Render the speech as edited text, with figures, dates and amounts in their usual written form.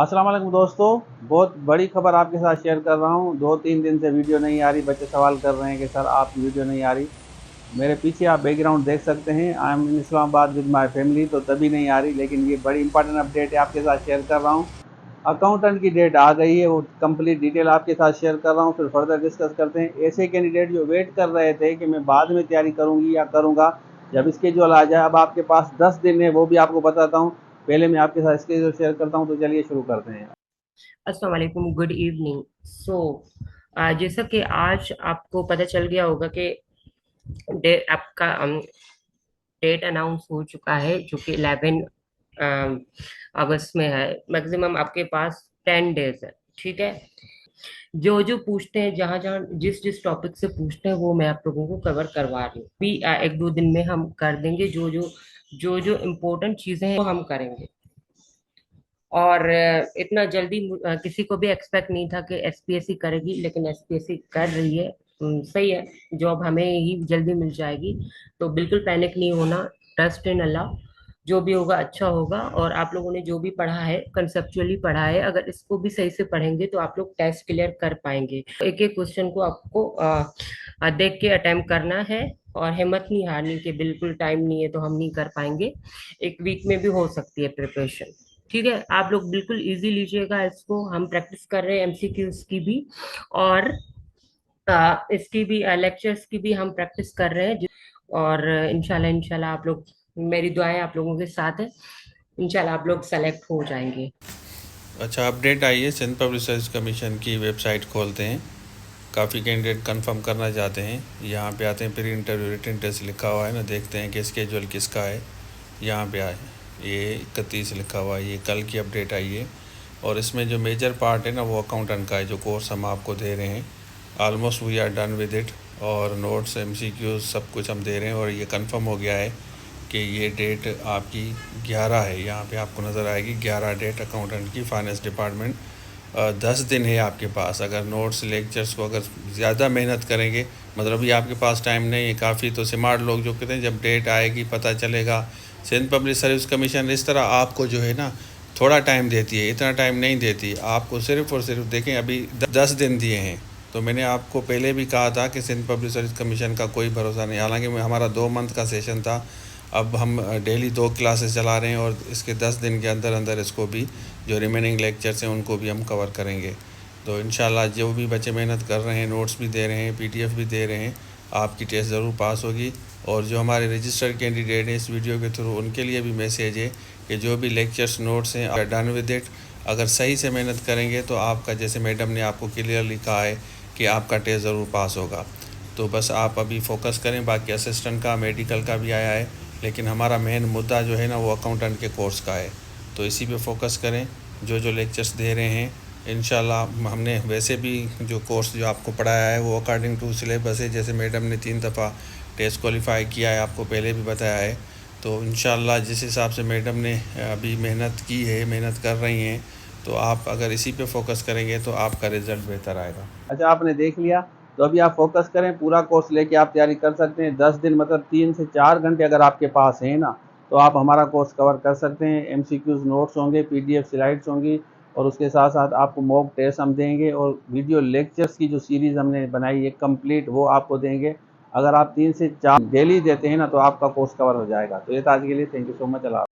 अस्सलाम वालेकुम दोस्तों, बहुत बड़ी खबर आपके साथ शेयर कर रहा हूँ। 2-3 दिन से वीडियो नहीं आ रही। बच्चे सवाल कर रहे हैं कि सर आपकी वीडियो नहीं आ रही। मेरे पीछे आप बैकग्राउंड देख सकते हैं। I am in Islamabad with my family, तो तभी नहीं आ रही। लेकिन ये बड़ी इंपॉर्टेंट अपडेट है, आपके साथ शेयर कर रहा हूँ। अकाउंटेंट की डेट आ गई है, वो कंप्लीट डिटेल आपके साथ शेयर कर रहा हूँ, फिर फर्दर डिस्कस करते हैं। ऐसे कैंडिडेट जो वेट कर रहे थे कि मैं बाद में तैयारी करूँगी या करूँगा जब स्केड्यूल आ जाए, अब आपके पास 10 दिन है, वो भी आपको बताता हूँ। पहले मैं आपके साथ स्केड्यूल शेयर करता हूँ, तो चलिए शुरू करते हैं। अस्सलाम वालेकुम, गुड इवनिंग। जैसा कि आज आपको पता चल गया होगा कि आपका डेट अनाउंस हो चुका है, जो कि 11 अगस्त में है। मैक्सिमम आपके पास 10 डेज है। ठीक है। जो जो पूछते हैं, जहाँ जहाँ जिस जिस टॉपिक से पूछते हैं, वो मैं आप लोगों को कवर करवा रही हूँ। भी एक दो दिन में हम कर देंगे। जो इम्पोर्टेंट चीजें हैं वो हम करेंगे। और इतना जल्दी किसी को भी एक्सपेक्ट नहीं था कि एसपीएससी करेगी, लेकिन एसपीएससी कर रही है। सही है। जॉब हमें ही जल्दी मिल जाएगी। तो बिल्कुल पैनिक नहीं होना। ट्रस्ट इन अल्लाह। जो भी होगा अच्छा होगा। और आप लोगों ने जो भी पढ़ा है, कंसेप्चुअली पढ़ा है, अगर इसको भी सही से पढ़ेंगे तो आप लोग टेस्ट क्लियर कर पाएंगे। एक एक क्वेश्चन को आपको देख के अटेम्प्ट करना है। और हिम्मत नहीं हारनी कि बिल्कुल टाइम नहीं है तो हम नहीं कर पाएंगे। एक वीक में भी हो सकती है प्रिपरेशन। ठीक है। आप लोग बिल्कुल इजी लीजिएगा इसको। हम प्रैक्टिस कर रहे हैं एमसीक्यूज की भी। और इसकी भी, लेक्चर्स की भी हम प्रैक्टिस कर रहे हैं। और इंशाल्लाह इंशाल्लाह आप लोग, मेरी दुआएं आप लोगों के साथ है। इंशाल्लाह आप लोग सेलेक्ट हो जाएंगे। अच्छा, अपडेट आई है। सिंध पब्लिक सर्विस कमीशन की वेबसाइट खोलते हैं। काफ़ी कैंडिडेट कंफर्म करना चाहते हैं। यहाँ पे आते हैं, प्री इंटरव्यू रिटन टेस्ट लिखा हुआ है ना, देखते हैं कि स्केड्यूल किसका है। यहाँ पे आए, ये 31 लिखा हुआ है, ये कल की अपडेट आई है। और इसमें जो मेजर पार्ट है ना, वो अकाउंटेंट का है, जो कोर्स हम आपको दे रहे हैं। Almost we are done with it. और नोट्स, MCQ सब कुछ हम दे रहे हैं। और ये कंफर्म हो गया है कि ये डेट आपकी 11 है। यहाँ पे आपको नज़र आएगी 11 डेट अकाउंटेंट की, फाइनेंस डिपार्टमेंट। 10 दिन है आपके पास। अगर नोट्स लेक्चर्स को अगर ज़्यादा मेहनत करेंगे, मतलब ये आपके पास टाइम नहीं है काफ़ी, तो स्मार्ट लोग जो कहते हैं जब डेट आएगी पता चलेगा। सिंध पब्लिक सर्विस कमीशन इस तरह आपको जो है ना थोड़ा टाइम देती है, इतना टाइम नहीं देती आपको। सिर्फ़ और सिर्फ देखें, अभी 10 दिन दिए हैं। तो मैंने आपको पहले भी कहा था कि सिंध पब्लिक सर्विस कमीशन का कोई भरोसा नहीं। हालांकि हमारा 2 मंथ का सेशन था। अब हम डेली 2 क्लासेस चला रहे हैं, और इसके 10 दिन के अंदर अंदर इसको भी, जो रिमेनिंग लेक्चर्स हैं उनको भी हम कवर करेंगे। तो इंशाल्लाह जो भी बच्चे मेहनत कर रहे हैं, नोट्स भी दे रहे हैं, PDF भी दे रहे हैं, आपकी टेस्ट ज़रूर पास होगी। और जो हमारे रजिस्टर्ड कैंडिडेट हैं इस वीडियो के थ्रू, उनके लिए भी मैसेज है कि जो भी लेक्चर्स नोट्स हैं, आप डन विद इट। अगर सही से मेहनत करेंगे तो आपका, जैसे मैडम ने आपको क्लियरली कहा है कि आपका टेस्ट ज़रूर पास होगा। तो बस आप अभी फ़ोकस करें। बाकी असिस्टेंट का, मेडिकल का भी आया है, लेकिन हमारा मेन मुद्दा जो है ना वो अकाउंटेंट के कोर्स का है। तो इसी पे फोकस करें। जो जो लेक्चर्स दे रहे हैं इंशाल्लाह, हमने वैसे भी जो कोर्स जो आपको पढ़ाया है वो अकॉर्डिंग टू सिलेबस है। जैसे मैडम ने 3 दफ़ा टेस्ट क्वालिफाई किया है, आपको पहले भी बताया है। तो इंशाल्लाह जिस हिसाब से मैडम ने अभी मेहनत की है, मेहनत कर रही हैं, तो आप अगर इसी पे फोकस करेंगे तो आपका रिज़ल्ट बेहतर आएगा। अच्छा, आपने देख लिया, तो अभी आप फोकस करें। पूरा कोर्स लेके आप तैयारी कर सकते हैं। 10 दिन मतलब 3 से 4 घंटे अगर आपके पास है ना, तो आप हमारा कोर्स कवर कर सकते हैं। MCQs नोट्स होंगे, PDF स्लाइड्स होंगी, और उसके साथ साथ आपको मॉक टेस्ट हम देंगे, और वीडियो लेक्चर्स की जो सीरीज़ हमने बनाई है कंप्लीट, वो आपको देंगे। अगर आप 3 से 4 डेली देते हैं ना, तो आपका कोर्स कवर हो जाएगा। तो ये था आज के लिए। Thank you so much. Allah.